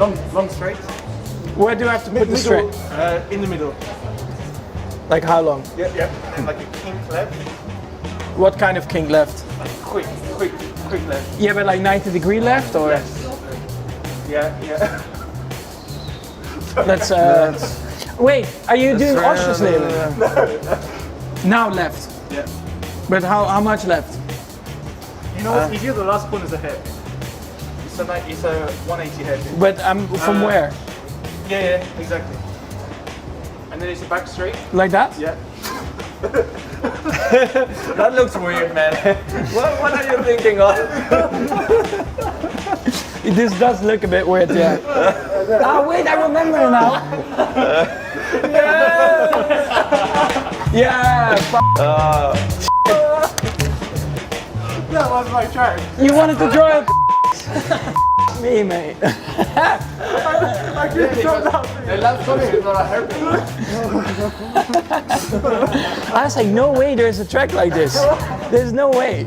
long straight. Where do I have to put the straight? In the middle. Like how long? Yeah. And like a kink left. What kind of kink left? Like quick left. Yeah, but like 90-degree left or? Yes. Yeah. Let's. Wait, are you doing Oschersleben? Now left. Yeah. But how much left? You know what's easier? The last one is a head. It's a 180 head. But from where? Yeah, exactly. And then it's a back straight. Like that? Yeah. That looks weird, man. What are you thinking of? This does look a bit weird, yeah. Oh wait, I remember now. Yeah. That was my track. You wanted to draw it. Me, mate. I couldn't drop that. The last one is not a hairpin. I was like, no way there's a track like this. There's no way.